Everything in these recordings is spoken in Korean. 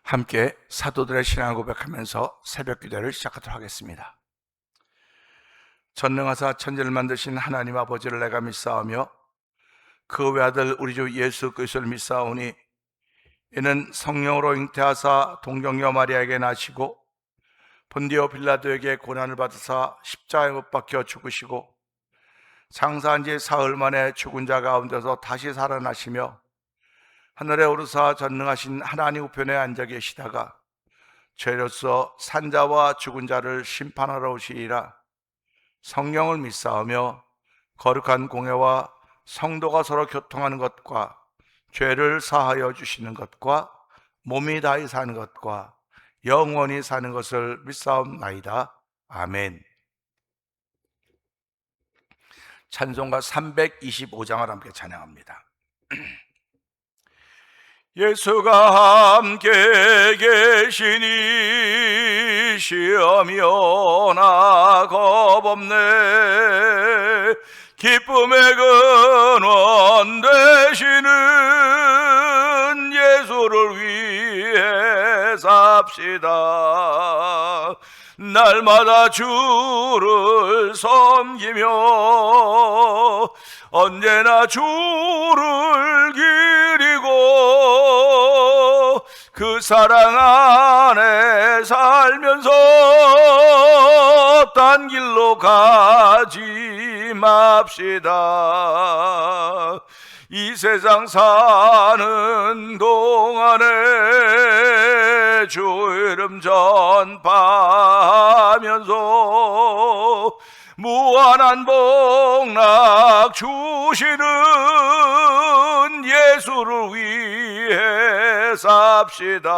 함께 사도들의 신앙을 고백하면서 새벽 기도를 시작하도록 하겠습니다. 전능하사 천지를 만드신 하나님 아버지를 내가 믿사오며 그 외아들 우리 주 예수 그리스도를 믿사오니 이는 성령으로 잉태하사 동정녀 마리아에게 나시고 본디오 빌라도에게 고난을 받으사 십자가에 못 박혀 죽으시고 장사한 지 사흘 만에 죽은 자 가운데서 다시 살아나시며 하늘에 오르사 전능하신 하나님 우편에 앉아 계시다가 죄로서 산자와 죽은 자를 심판하러 오시리라. 성령을 믿사오며 거룩한 공회와 성도가 서로 교통하는 것과 죄를 사하여 주시는 것과 몸이 다히 사는 것과 영원히 사는 것을 믿사옵나이다. 아멘. 찬송가 325장을 함께 찬양합니다. 예수가 함께 계시니 시험이 오나 겁없네. 기쁨의 근원 되시는 예수를 위해 삽시다. 날마다 주를 섬기며 언제나 주를 기리고 그 사랑 안에 살면서 딴 길로 가지 맙시다. 이 세상 사는 동안에 주 이름 전파하면서 무한한 복락 주시는 예수를 위해 삽시다.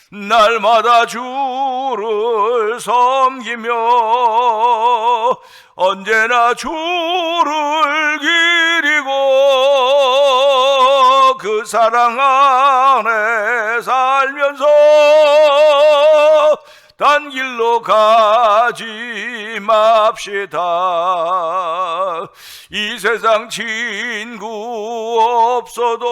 날마다 주를 섬기며 언제나 주를 기리고 그 사랑 안에 살면서 딴 길로 가지 맙시다. 이 세상 친구 없어도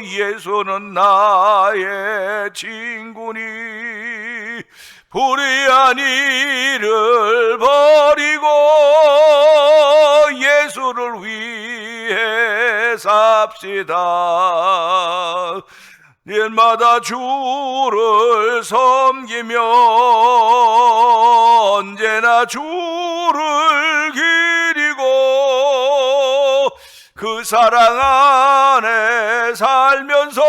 예수는 나의 친구니 불의한 일을 버리고 예수를 위해 삽시다. 일마다 주를 섬기며 언제나 주를 기리고 그 사랑 안에 살면서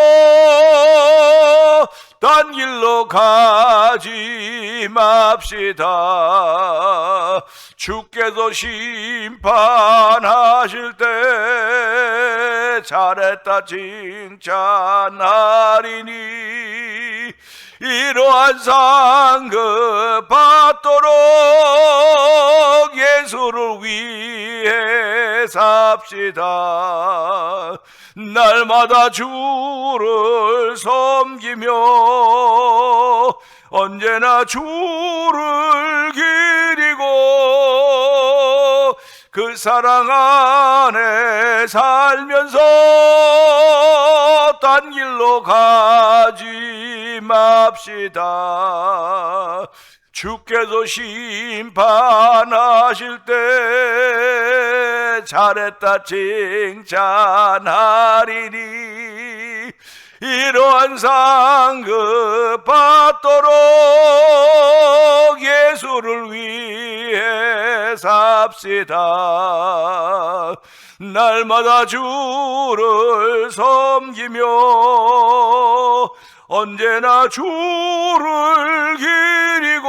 딴 길로 가지 맙시다. 주께서 심판하실 때 잘했다 칭찬하리니 이러한 상급 받도록 예수를 위해 삽시다. 날마다 주를 섬기며 언제나 주를 기리고 그 사랑 안에 살면서 딴 길로 가지 맙시다. 주께서 심판하실 때 잘했다 칭찬하리니 이러한 상급 받도록 예수를 위해 삽시다. 날마다 주를 섬기며 언제나 주를 기리고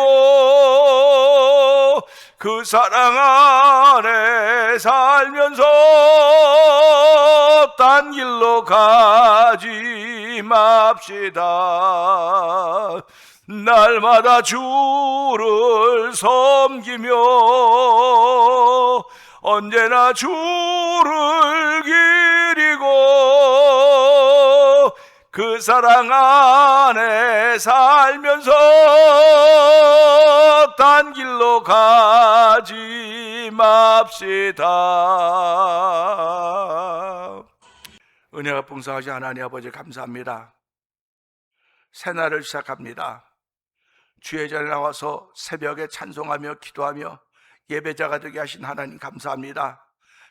그 사랑 안에 살면서 딴 길로 가지 맙시다. 날마다 주를 섬기며 언제나 주를 기리고 그 사랑 안에 살면서 딴 길로 가지 맙시다. 은혜가 풍성하신 하나님 아버지 감사합니다. 새날을 시작합니다. 주의 전에 나와서 새벽에 찬송하며 기도하며 예배자가 되게 하신 하나님 감사합니다.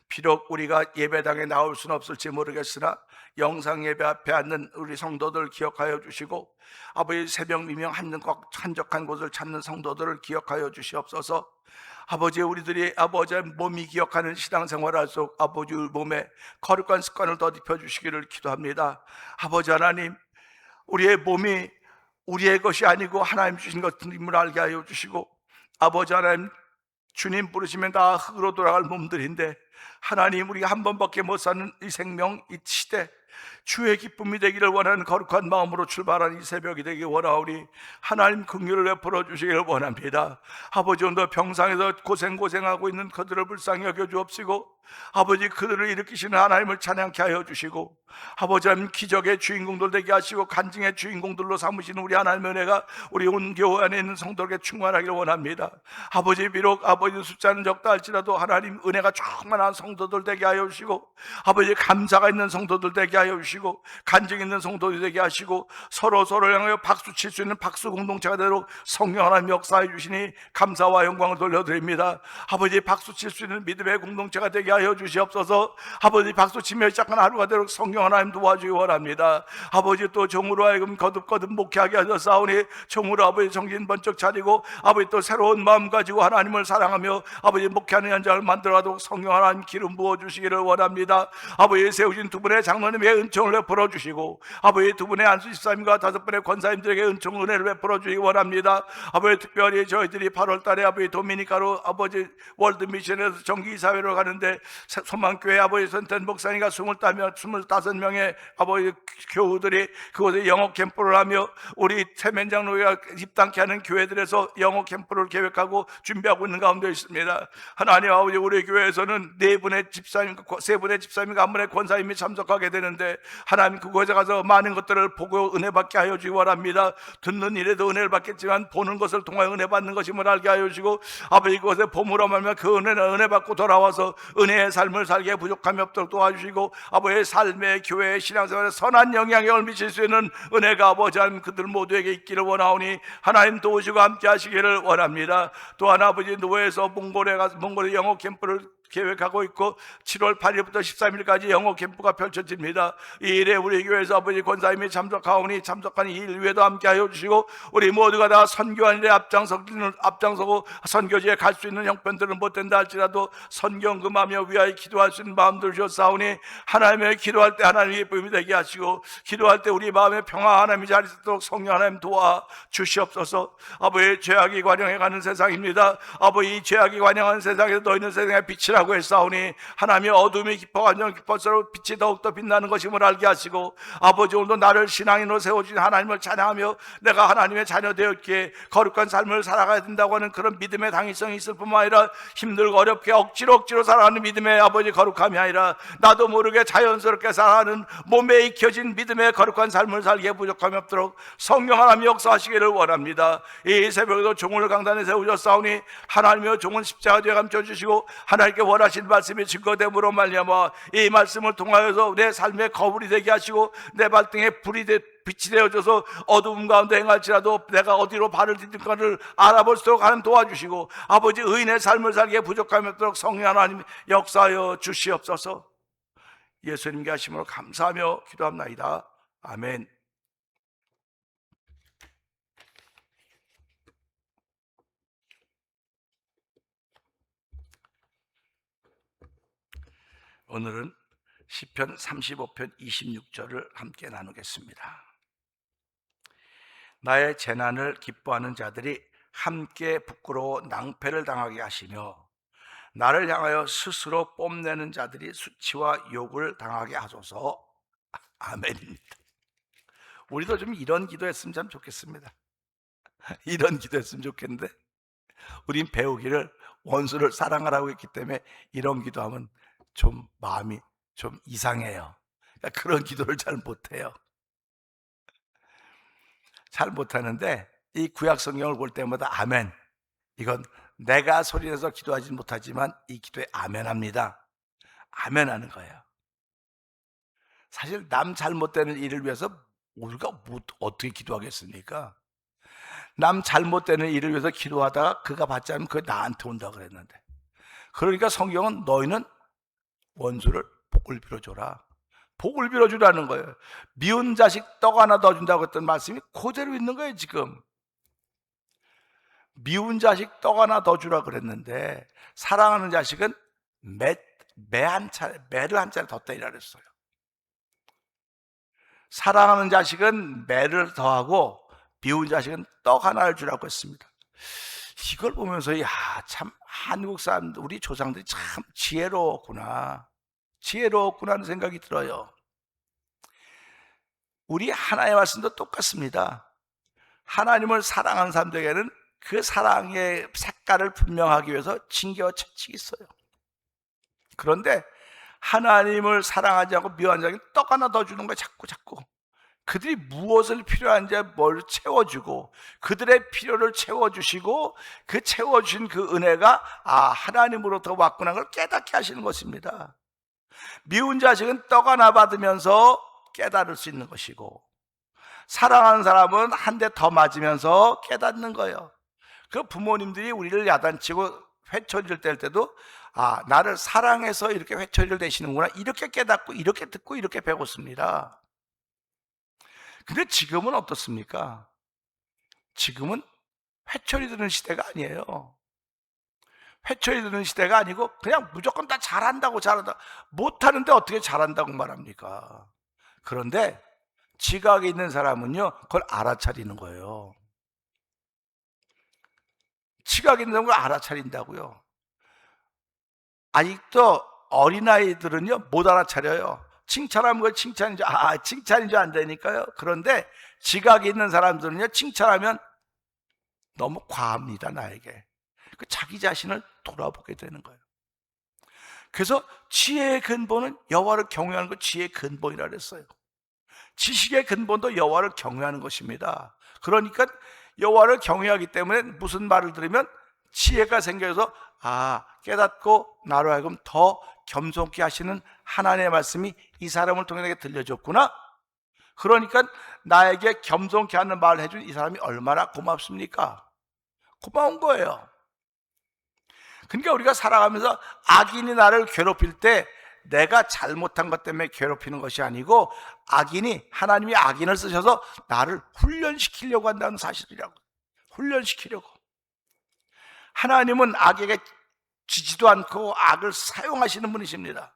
비록 우리가 예배당에 나올 수는 없을지 모르겠으나 영상 예배 앞에 앉는 우리 성도들 기억하여 주시고, 아버지 새벽 미명 한적한 곳을 찾는 성도들을 기억하여 주시옵소서. 아버지, 우리들이 아버지의 몸이 기억하는 신앙생활 속 아버지 몸에 거룩한 습관을 덧입혀 주시기를 기도합니다. 아버지 하나님, 우리의 몸이 우리의 것이 아니고 하나님 주신 것임을 알게 하여 주시고, 아버지 하나님, 주님 부르시면 다 흙으로 돌아갈 몸들인데 하나님, 우리가 한 번밖에 못 사는 이 생명, 이 시대, 주의 기쁨이 되기를 원하는 거룩한 마음으로 출발하는 이 새벽이 되기 원하오니 하나님 긍휼을 베풀어 주시기를 원합니다. 아버지, 오늘 병상에서 고생하고 있는 그들을 불쌍히 여겨 주옵시고, 아버지, 그들을 일으키시는 하나님을 찬양케 하여 주시고, 아버지 하나님, 기적의 주인공들 되게 하시고 간증의 주인공들로 삼으시는 우리 하나님의 은혜가 우리 온 교회 안에 있는 성도에게 충만하기를 원합니다. 아버지, 비록 아버지 숫자는 적다 할지라도 하나님 은혜가 충만한 성도들 되게 하여 주시고, 아버지 감사가 있는 성도들 되게 하여 주시고, 간증 있는 성도들 되게 하시고, 서로 향하여 박수 칠 수 있는 박수 공동체가 되도록 성령 하나님 역사해 주시니 감사와 영광을 돌려드립니다. 아버지, 박수 칠 수 있는 믿음의 공동체가 되게 하여 주시옵소서. 아버지, 박수 치며 시작한 하루가 되도록 성령 하나님 도와주기 원합니다. 아버지, 또 종으로 하여금 거듭 목회하게 하셨사오니 종으로 아버지 정신 번쩍 차리고 아버지 또 새로운 마음 가지고 하나님을 사랑하며 아버지 목회하는 현장을 만들어가도록 성령 하나님 기름 부어주시기를 원합니다. 아버지, 세우신 두 분의 장로님의 은총을 베풀어 주시고, 아버지 두 분의 안수 집사님과 다섯 분의 권사님들에게 은총 은혜를 베풀어 주시기 원합니다. 아버지, 특별히 저희들이 8월 달에 아버지 도미니카로 아버지 월드 미션에서 정기사회로 가는데 소망교회 아버지 선텐 목사님과 25명의 아버지 교우들이 그곳에 영어 캠프를 하며 우리 태면 장로가 입당케 하는 교회들에서 영어 캠프를 계획하고 준비하고 있는 가운데 있습니다. 하나님 아버지, 우리 교회에서는 세 분의 집사님과 한 분의 권사님이 참석하게 되는데 하나님, 그곳에 가서 많은 것들을 보고 은혜 받게 하여 주기 원합니다. 듣는 일에도 은혜를 받겠지만 보는 것을 통하여 은혜 받는 것임을 알게 하여 주시고, 아버지 그곳에 봄으로 말면 그 은혜 받고 돌아와서 은혜의 삶을 살게 부족함이 없도록 도와주시고, 아버지의 삶의 교회의 신앙생활에 선한 영향력을 미칠 수 있는 은혜가 아버지 하나님 그들 모두에게 있기를 원하오니 하나님 도우시고 함께 하시기를 원합니다. 또한 아버지, 노예에서 몽골에 영어 캠프를 계획하고 있고 7월 8일부터 13일까지 영어 캠프가 펼쳐집니다. 이 일에 우리 교회에서 아버지 권사님이 참석하오니 참석한 이 일 위에도 함께 하여 주시고, 우리 모두가 다 선교한 일에 앞장서고 선교지에 갈 수 있는 형편들은 못 된다 할지라도 선경금하며 위하여 기도할 수 있는 마음들 주셨사오니 하나님의 기도할 때 하나님의 기쁨이 되게 하시고, 기도할 때 우리 마음의 평화 하나님이 자리 있도록 성령 하나님 도와 주시옵소서. 아버지, 죄악이 관영해가는 세상입니다. 아버지, 이 죄악이 관영하는 세상에서 너희는 세상의 빛이라고 했사오니 하나님의 어둠이 깊어갈수록 빛이 더욱더 빛나는 것임을 알게 하시고, 아버지 오늘도 나를 신앙인으로 세워주신 하나님을 찬양하며 내가 하나님의 자녀 되었기에 거룩한 삶을 살아가야 된다고 하는 그런 믿음의 당위성이 있을 뿐만 아니라 힘들고 어렵게 억지로 살아가는 믿음의 아버지 거룩함이 아니라 나도 모르게 자연스럽게 살아가는 몸에 익혀진 믿음의 거룩한 삶을 살기에 부족함이 없도록 성령 하나님 역사하시기를 원합니다. 이 새벽에도 종을 강단에 세우셨사오니 하나님의 종은 십자가 뒤에 감춰주시고 하나님께 원하신 말씀이 증거됨으로 말미암아 이 말씀을 통하여서 내 삶의 거울이 되게 하시고 내 발등에 빛이 되어져서 어두움 가운데 행할지라도 내가 어디로 발을 디딜까를 알아볼 수 있도록 하나님 도와주시고, 아버지 의인의 삶을 살기에 부족함이 없도록 성령 하나님 역사하여 주시옵소서. 예수님께 하심으로 감사하며 기도합나이다. 아멘. 오늘은 시편 35편 26절을 함께 나누겠습니다. 나의 재난을 기뻐하는 자들이 함께 부끄러워 낭패를 당하게 하시며 나를 향하여 스스로 뽐내는 자들이 수치와 욕을 당하게 하소서. 아멘입니다. 우리도 좀 이런 기도했으면 참 좋겠습니다. 이런 기도했으면 좋겠는데 우린 배우기를 원수를 사랑하라고 했기 때문에 이런 기도하면 좀 마음이 좀 이상해요. 그러니까 그런 기도를 잘 못해요. 잘 못하는데 이 구약 성경을 볼 때마다 아멘, 이건 내가 소리내서 기도하지 못하지만 이 기도에 아멘합니다. 아멘하는 거예요. 사실 남 잘못되는 일을 위해서 우리가 어떻게 기도하겠습니까? 남 잘못되는 일을 위해서 기도하다가 그가 받지 않으면 그게 나한테 온다 그랬는데, 그러니까 성경은 너희는 원수를 복을 빌어줘라, 복을 빌어주라는 거예요. 미운 자식 떡 하나 더 준다고 했던 말씀이 그대로 있는 거예요. 지금 미운 자식 떡 하나 더 주라 그랬는데, 사랑하는 자식은 매를 한 차례 더 떼이라 그랬어요. 사랑하는 자식은 매를 더하고 미운 자식은 떡 하나를 주라고 했습니다. 이걸 보면서 참 한국 사람들, 우리 조상들이 참 지혜로웠구나 하는 생각이 들어요. 우리 하나님의 말씀도 똑같습니다. 하나님을 사랑하는 사람들에게는 그 사랑의 색깔을 분명하기 위해서 징계와 채찍이 있어요. 그런데 하나님을 사랑하지 않고 미워하는 자에게 떡 하나 더 주는 거야. 자꾸 그들이 무엇을 필요한지 뭘 채워주고, 그들의 필요를 채워주시고, 그 채워주신 그 은혜가 하나님으로부터 왔구나 걸 깨닫게 하시는 것입니다. 미운 자식은 떡 하나 받으면서 깨달을 수 있는 것이고, 사랑하는 사람은 한 대 더 맞으면서 깨닫는 거예요. 그 부모님들이 우리를 야단치고 회초리를 뗄 때도 나를 사랑해서 이렇게 회초리를 대시는구나, 이렇게 깨닫고 이렇게 듣고 이렇게 배웠습니다. 근데 지금은 어떻습니까? 지금은 회초리 드는 시대가 아니에요. 회초리 드는 시대가 아니고 그냥 무조건 다 잘한다, 못하는데 어떻게 잘한다고 말합니까? 그런데 지각에 있는 사람은요, 그걸 알아차리는 거예요. 지각에 있는 사람은 그걸 알아차린다고요. 아직도 어린아이들은요, 못 알아차려요. 칭찬하면 그걸 칭찬인 줄 안다니까요. 그런데 지각이 있는 사람들은요, 칭찬하면 너무 과합니다, 나에게. 자기 자신을 돌아보게 되는 거예요. 그래서 지혜의 근본은 여호와를 경외하는 것, 지혜의 근본이라 그랬어요. 지식의 근본도 여호와를 경외하는 것입니다. 그러니까 여호와를 경외하기 때문에 무슨 말을 들으면 지혜가 생겨서 깨닫고 나로 하여금 더 겸손케 하시는 하나님의 말씀이 이 사람을 통해 내게 들려줬구나. 그러니까 나에게 겸손케 하는 말을 해준 이 사람이 얼마나 고맙습니까? 고마운 거예요. 그러니까 우리가 살아가면서 악인이 나를 괴롭힐 때 내가 잘못한 것 때문에 괴롭히는 것이 아니고, 하나님이 악인을 쓰셔서 나를 훈련시키려고 한다는 사실이라고. 훈련시키려고. 하나님은 악에게 지지도 않고 악을 사용하시는 분이십니다.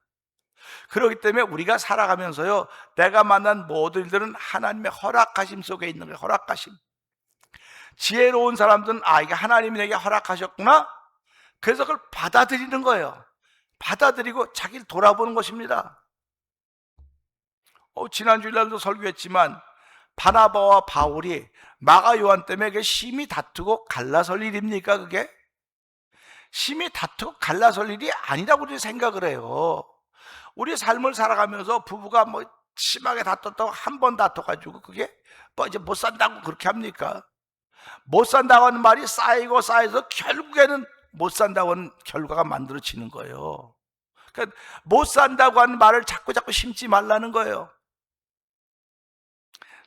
그렇기 때문에 우리가 살아가면서요, 내가 만난 모든 일들은 하나님의 허락하심 속에 있는 거예요. 허락하심. 지혜로운 사람들은 이게 하나님이 내게 허락하셨구나, 그래서 그걸 받아들이는 거예요. 받아들이고 자기를 돌아보는 것입니다. 지난 주일날도 설교했지만 바나바와 바울이 마가 요한 때문에 심히 다투고 갈라설 일입니까? 그게 심히 다투고 갈라설 일이 아니라고 우리 생각을 해요. 우리 삶을 살아가면서 부부가 심하게 다퉜다고 한 번 다퉈가지고 그게 이제 못 산다고 그렇게 합니까? 못 산다고 하는 말이 쌓이고 쌓여서 결국에는 못 산다고 하는 결과가 만들어지는 거예요. 그러니까 못 산다고 하는 말을 자꾸 심지 말라는 거예요.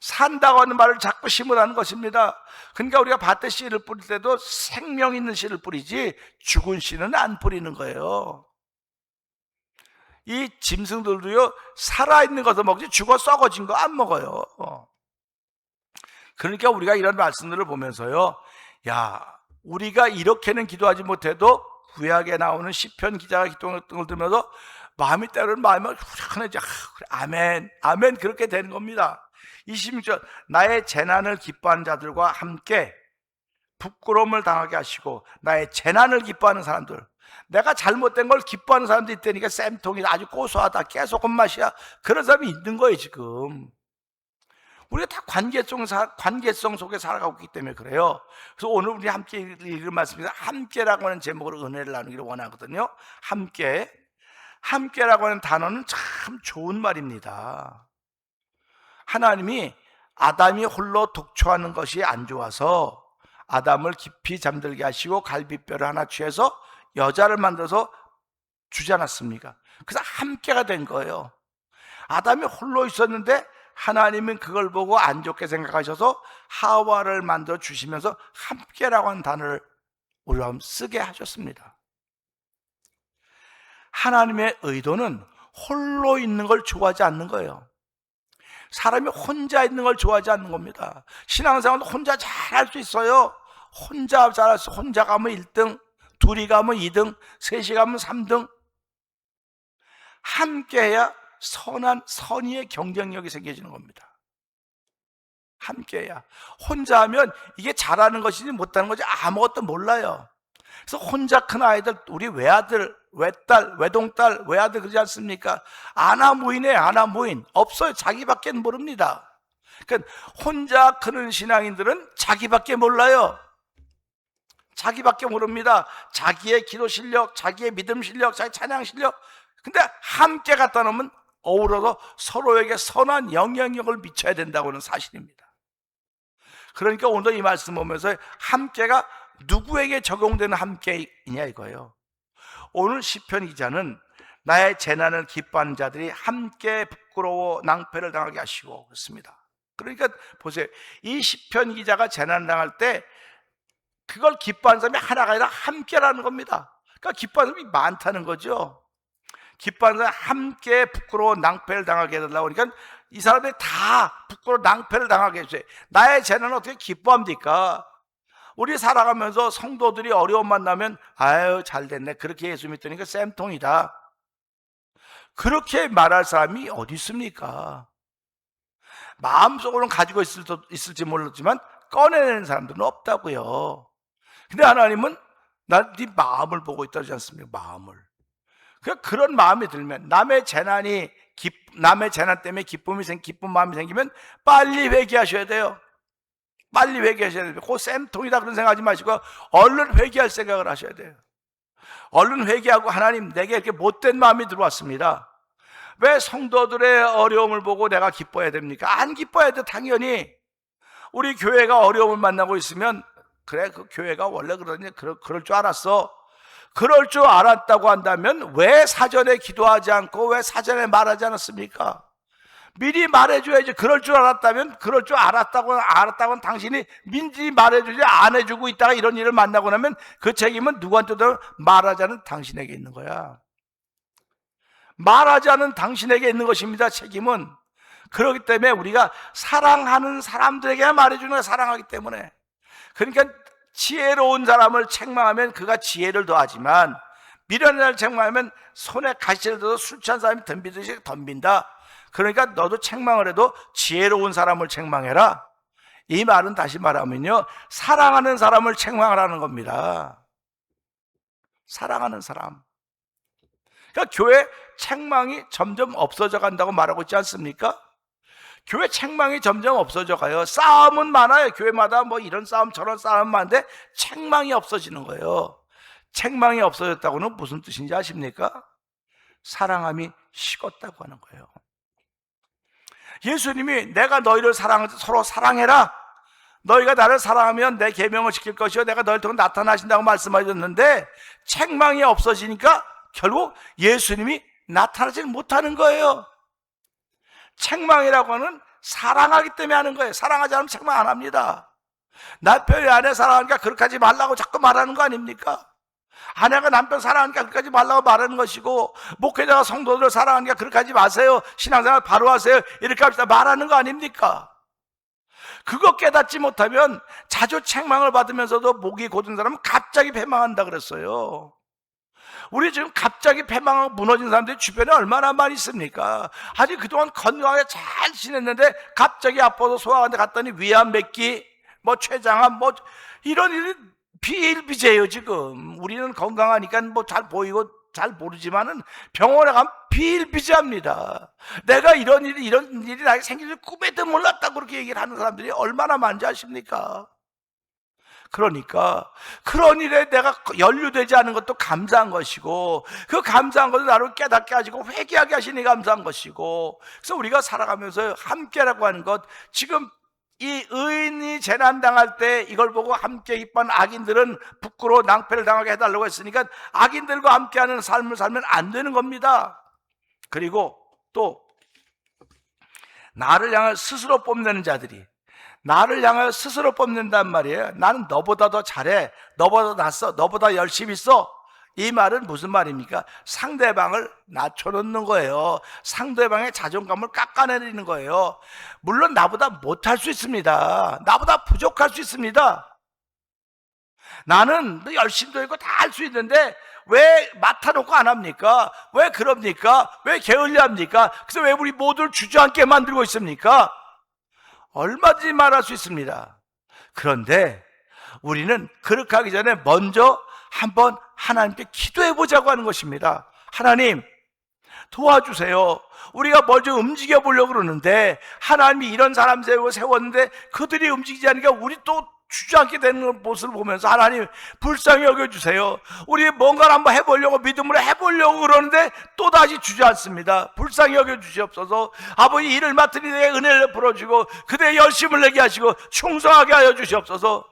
산다고 하는 말을 자꾸 심으라는 것입니다. 그러니까 우리가 밭에 씨를 뿌릴 때도 생명 있는 씨를 뿌리지 죽은 씨는 안 뿌리는 거예요. 이 짐승들도요, 살아있는 것을 먹지 죽어 썩어진 거 안 먹어요. 그러니까 우리가 이런 말씀들을 보면서요, 우리가 이렇게는 기도하지 못해도 구약에 나오는 시편 기자가 기도하는 걸 들으면서 때로는 마음이 후련해져. 아멘, 아멘, 그렇게 되는 겁니다. 26절, 나의 재난을 기뻐하는 자들과 함께 부끄러움을 당하게 하시고, 나의 재난을 기뻐하는 사람들, 내가 잘못된 걸 기뻐하는 사람들이 있다니까. 쌤통이 아주 고소하다, 깨소금 맛이야, 그런 사람이 있는 거예요. 지금 우리가 다 관계성 속에 살아가고 있기 때문에 그래요. 그래서 오늘 우리 함께 읽을 말씀입니다. 함께라고 하는 제목으로 은혜를 나누기를 원하거든요. 함께라고 하는 단어는 참 좋은 말입니다. 하나님이 아담이 홀로 독초하는 것이 안 좋아서 아담을 깊이 잠들게 하시고 갈비뼈를 하나 취해서 여자를 만들어서 주지 않았습니까? 그래서 함께가 된 거예요. 아담이 홀로 있었는데 하나님은 그걸 보고 안 좋게 생각하셔서 하와를 만들어 주시면서 함께라고 하는 단어를 우리가 한번 쓰게 하셨습니다. 하나님의 의도는 홀로 있는 걸 좋아하지 않는 거예요. 사람이 혼자 있는 걸 좋아하지 않는 겁니다. 신앙생활도 혼자 잘할 수 있어요. 혼자 잘할 수, 혼자 가면 1등, 둘이 가면 2등, 셋이 가면 3등. 함께해야 선의의 경쟁력이 생겨지는 겁니다. 함께해야. 혼자 하면 이게 잘하는 것인지 못하는 것인지 아무것도 몰라요. 그래서 혼자 큰 아이들, 우리 외아들, 외딸, 외동딸, 외아들 그러지 않습니까? 아나무인이에요. 아나무인. 없어요. 자기밖에 모릅니다. 그러니까 혼자 크는 신앙인들은 자기밖에 몰라요. 자기밖에 모릅니다. 자기의 기도 실력, 자기의 믿음 실력, 자기 찬양 실력. 근데 함께 갖다 놓으면 어우러서 서로에게 선한 영향력을 미쳐야 된다고는 사실입니다. 그러니까 오늘 이 말씀 보면서 함께가 누구에게 적용되는 함께이냐 이거예요. 오늘 시편 기자는 나의 재난을 기뻐하는 자들이 함께 부끄러워 낭패를 당하게 하시고 그렇습니다. 그러니까 보세요. 이 시편 기자가 재난을 당할 때 그걸 기뻐하는 사람이 하나가 아니라 함께라는 겁니다. 그러니까 기뻐하는 사람이 많다는 거죠. 기뻐하는 사람이 함께 부끄러워 낭패를 당하게 해달라고 그러니까 이 사람들이 다 부끄러워 낭패를 당하게 해주세요. 나의 재난은 어떻게 기뻐합니까? 우리 살아가면서 성도들이 어려움 만나면 아유 잘 됐네 그렇게 예수 믿으니까 쌤통이다 그렇게 말할 사람이 어디 있습니까? 마음속으로는 가지고 있을지 모르지만 꺼내내는 사람들은 없다고요. 근데 하나님은 난 네 마음을 보고 있다지 않습니까? 마음을. 그런 마음이 들면 남의 재난 때문에 기쁜 마음이 생기면 빨리 회개하셔야 돼요. 빨리 회개하셔야 돼요. 그 쌤통이다 그런 생각하지 마시고 얼른 회개할 생각을 하셔야 돼요. 얼른 회개하고 하나님 내게 이렇게 못된 마음이 들어왔습니다. 왜 성도들의 어려움을 보고 내가 기뻐해야 됩니까? 안 기뻐해야 돼. 당연히 우리 교회가 어려움을 만나고 있으면 그래 그 교회가 원래 그러니 그럴 줄 알았어. 그럴 줄 알았다고 한다면 왜 사전에 기도하지 않고 왜 사전에 말하지 않았습니까? 미리 말해줘야지. 그럴 줄 알았다면 그럴 줄 알았다고는 당신이 민지 말해주지 안 해주고 있다가 이런 일을 만나고 나면 그 책임은 누구한테도 말하지 않은 당신에게 있는 거야. 말하지 않은 당신에게 있는 것입니다. 책임은. 그렇기 때문에 우리가 사랑하는 사람들에게 말해주는 거야. 사랑하기 때문에. 그러니까 지혜로운 사람을 책망하면 그가 지혜를 더하지만 미련한 자를 책망하면 손에 가시를 들어서 술 취한 사람이 덤비듯이 덤빈다. 그러니까 너도 책망을 해도 지혜로운 사람을 책망해라. 이 말은 다시 말하면요 사랑하는 사람을 책망하라는 겁니다. 사랑하는 사람. 그러니까 교회 책망이 점점 없어져 간다고 말하고 있지 않습니까? 교회 책망이 점점 없어져 가요. 싸움은 많아요. 교회마다 뭐 이런 싸움 저런 싸움 많은데 책망이 없어지는 거예요. 책망이 없어졌다고는 무슨 뜻인지 아십니까? 사랑함이 식었다고 하는 거예요. 예수님이 내가 너희를 사랑하지 서로 사랑해라. 너희가 나를 사랑하면 내 계명을 지킬 것이요 내가 너희를 통해 나타나신다고 말씀하셨는데 책망이 없어지니까 결국 예수님이 나타나지 못하는 거예요. 책망이라고 하는 사랑하기 때문에 하는 거예요. 사랑하지 않으면 책망 안 합니다. 남편이 아내 사랑하니까 그렇게 하지 말라고 자꾸 말하는 거 아닙니까? 아내가 남편 사랑하니까 그렇게 하지 말라고 말하는 것이고 목회자가 성도들을 사랑하니까 그렇게 하지 마세요. 신앙생활 바로 하세요. 이렇게 합시다. 말하는 거 아닙니까? 그거 깨닫지 못하면 자주 책망을 받으면서도 목이 곧은 사람은 갑자기 패망한다 그랬어요. 우리 지금 갑자기 패망하고 무너진 사람들이 주변에 얼마나 많이 있습니까? 아직 그동안 건강하게 잘 지냈는데 갑자기 아파서 소아관에 갔더니 위암 맥기, 뭐 췌장암, 뭐 이런 일이 비일비재예요. 지금 우리는 건강하니까 뭐 잘 보이고 잘 모르지만은 병원에 가면 비일비재합니다. 내가 이런 일이 나에게 생길 줄 꿈에도 몰랐다고 그렇게 얘기를 하는 사람들이 얼마나 많은지 아십니까? 그러니까 그런 일에 내가 연루되지 않은 것도 감사한 것이고 그 감사한 것을 나를 깨닫게 하시고 회개하게 하시니 감사한 것이고 그래서 우리가 살아가면서 함께라고 하는 것 지금 이 의인이 재난당할 때 이걸 보고 함께 기뻐하는 악인들은 부끄러워 낭패를 당하게 해달라고 했으니까 악인들과 함께하는 삶을 살면 안 되는 겁니다. 그리고 또 나를 향하여 스스로 뽐내는 자들이 나를 향하여 스스로 뽐낸단 말이에요. 나는 너보다 더 잘해, 너보다 낫어, 너보다 열심히 써. 이 말은 무슨 말입니까? 상대방을 낮춰놓는 거예요. 상대방의 자존감을 깎아내리는 거예요. 물론 나보다 못할 수 있습니다. 나보다 부족할 수 있습니다. 나는 열심히도 있고 다 할 수 있는데 왜 맡아놓고 안 합니까? 왜 그럽니까? 왜 게을려 합니까? 그래서 왜 우리 모두를 주저앉게 만들고 있습니까? 얼마든지 말할 수 있습니다. 그런데 우리는 그렇게 하기 전에 먼저 한번 하나님께 기도해 보자고 하는 것입니다. 하나님 도와주세요. 우리가 먼저 움직여 보려고 그러는데 하나님이 이런 사람 세웠는데 그들이 움직이지 않으니까 우리 또 주저앉게 되는 모습을 보면서 하나님 불쌍히 여겨주세요. 우리 뭔가를 한번 해보려고 믿음으로 해보려고 그러는데 또다시 주저앉습니다. 불쌍히 여겨주시옵소서. 아버지 일을 맡으니 내 은혜를 풀어주고 그대의 열심을 내게 하시고 충성하게 하여 주시옵소서.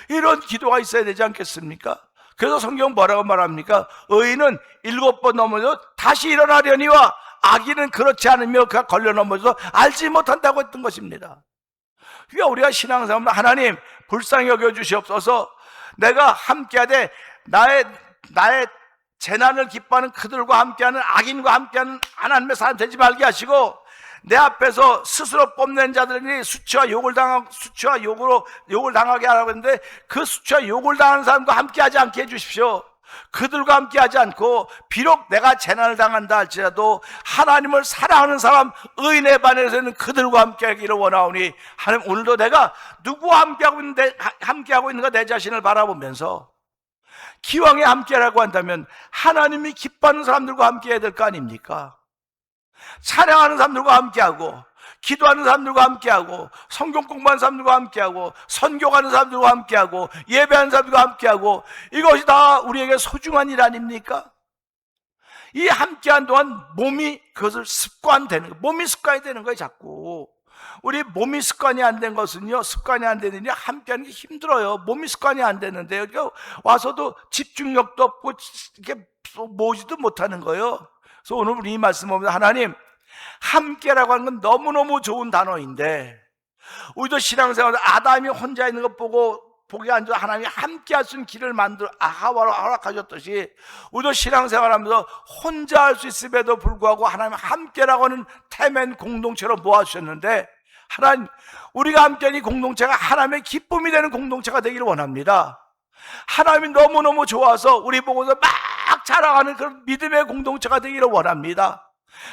이런 기도가 있어야 되지 않겠습니까? 그래서 성경 뭐라고 말합니까? 의인은 7번 넘어져 다시 일어나려니와 악인은 그렇지 않으며 그가 걸려 넘어져서 알지 못한다고 했던 것입니다. 그러니까 우리가 신앙생활 하나님 불쌍히 여겨주시옵소서. 내가 함께하되 나의 재난을 기뻐하는 그들과 함께하는 악인과 함께하는 하나님의 사람 되지 말게 하시고 내 앞에서 스스로 뽐낸 자들이 수치와 욕을 당하게 하라고 했는데 그 수치와 욕을 당하는 사람과 함께하지 않게 해주십시오. 그들과 함께하지 않고 비록 내가 재난을 당한다 할지라도 하나님을 사랑하는 사람 의인의 반에서는 그들과 함께하기를 원하오니 하나님 오늘도 내가 누구와 함께하고 있는가 내 자신을 바라보면서 기왕에 함께하라고 한다면 하나님이 기뻐하는 사람들과 함께해야 될 거 아닙니까? 찬양하는 사람들과 함께하고 기도하는 사람들과 함께하고 성경 공부하는 사람들과 함께하고 선교하는 사람들과 함께하고 예배하는 사람들과 함께하고 이것이 다 우리에게 소중한 일 아닙니까? 이 함께한 동안 몸이 그것을 습관되는 거예요. 몸이 습관이 되는 거예요. 자꾸 우리 몸이 습관이 안 된 것은요, 습관이 안 되느니 함께하는 게 힘들어요. 몸이 습관이 안 되는데요, 그러니까 와서도 집중력도 없고 이렇게 모지도 못하는 거예요. 그래서 오늘 우리 이 말씀 보면서 하나님 함께라고 하는 건 너무너무 좋은 단어인데 우리도 신앙생활 아담이 혼자 있는 것 보기 앉아 하나님이 함께할 수 있는 길을 하와로 허락하셨듯이 우리도 신앙생활하면서 혼자 할 수 있음에도 불구하고 하나님 함께라고 하는 태멘 공동체로 모아주셨는데 하나님 우리가 함께하는 이 공동체가 하나님의 기쁨이 되는 공동체가 되기를 원합니다. 하나님이 너무너무 좋아서 우리 보고서 막 자랑하는 그런 믿음의 공동체가 되기를 원합니다.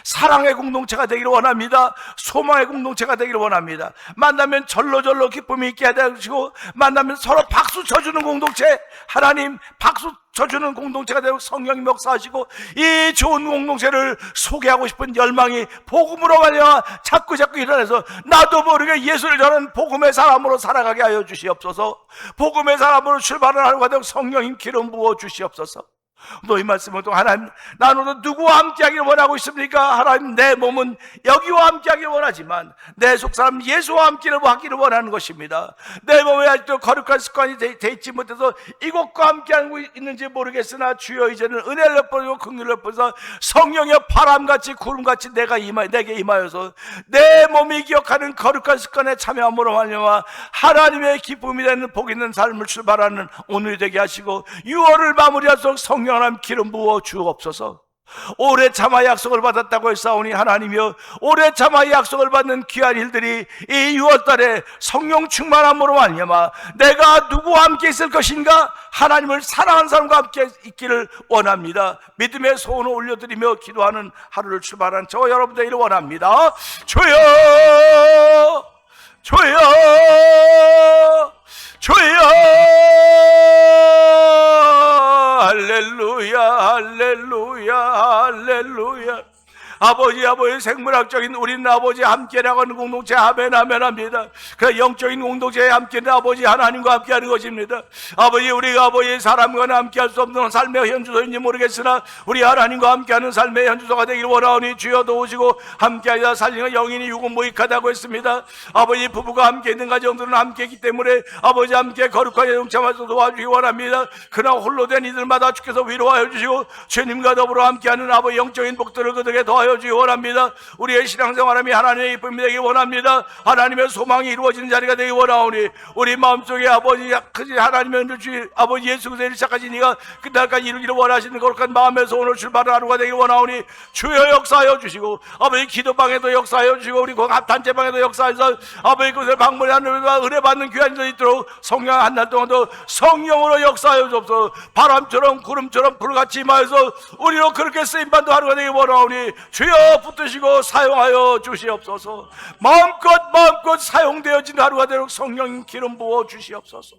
사랑의 공동체가 되기를 원합니다. 소망의 공동체가 되기를 원합니다. 만나면 절로절로 기쁨이 있게 해주시고 만나면 서로 박수 쳐주는 공동체, 하나님 박수 쳐주는 공동체가 되고 성령이 역사하시고 이 좋은 공동체를 소개하고 싶은 열망이 복음으로 말미암아 자꾸 일어나서 나도 모르게 예수를 전하는 복음의 사람으로 살아가게 하여 주시옵소서. 복음의 사람으로 출발을 하려고 하던 성령님 기름 부어 주시옵소서. 너희 말씀을 통해 하나님 나는 누구와 함께하기를 원하고 있습니까? 하나님 내 몸은 여기와 함께하기를 원하지만 내 속사람 예수와 함께하기를 원하는 것입니다. 내 몸에 아직도 거룩한 습관이 돼 있지 못해서 이곳과 함께하고 있는지 모르겠으나 주여 이제는 은혜를 베풀고 긍휼을 베풀어서 성령의 바람같이 구름같이 내게 임하여서 내 몸이 기억하는 거룩한 습관에 참여함으로 말미암아 하나님의 기쁨이 되는 복 있는 삶을 출발하는 오늘이 되게 하시고 6월을 마무리할수록 성령 하나님 기름 부어 주옵소서. 오래 참아 약속을 받았다고 했사오니 하나님이여 오래 참아 약속을 받는 귀한 일들이 이 6월달에 성령 충만함으로 말미암아 내가 누구와 함께 있을 것인가? 하나님을 사랑하는 사람과 함께 있기를 원합니다. 믿음의 소원을 올려드리며 기도하는 하루를 출발한 저 여러분 되기를 원합니다. 주여 주여 주여 할렐루야 할렐루야 할렐루야. 아버지 생물학적인 우리는 아버지 함께 나가는 공동체 아멘 합니다. 그 영적인 공동체에 함께는 아버지 하나님과 함께하는 것입니다. 아버지 우리가 아버지 사람과 함께할 수 없는 삶의 현주소인지 모르겠으나 우리 하나님과 함께하는 삶의 현주소가 되기를 원하오니 주여 도우시고 함께하여 살리는 영인이 육은 무익하다고 했습니다. 아버지 부부가 함께 있는 가정들은 함께 있기 때문에 아버지 함께 거룩하게 동참하셔서 도와주기 원합니다. 그러나 홀로 된 이들마다 주께서 위로하여 주시고 주님과 더불어 함께하는 아버지 영적인 복들을 그들에게 더하여 사용하여 주기 원합니다. 우리의 신앙생활함이 하나님의 기쁨이 되기 원합니다. 하나님의 소망이 이루어지는 자리가 되기 원하오니 우리 마음속에 아버지 하나님의 주 아버지 예수 그리스도를 시작하신 이가 그날까지 이루기를 원하시는 거룩한 마음에서 오늘 출발하는 하루가 되기 원하오니 주여 역사하여 주시고 아버지 기도방에도 역사하여 주시고 우리 단체방에도 역사해서 아버지 그것을 방문하는 은혜 받는 귀한 자 있도록 성령 한 달 동안도 성령으로 역사하여 주옵소서. 바람처럼 구름처럼 불같이 임하여서 우리로 그렇게 쓰임받는 하루가 되기 원하오니 주여 붙드시고 사용하여 주시옵소서. 마음껏 사용되어진 하루가 되도록 성령 기름 부어 주시옵소서.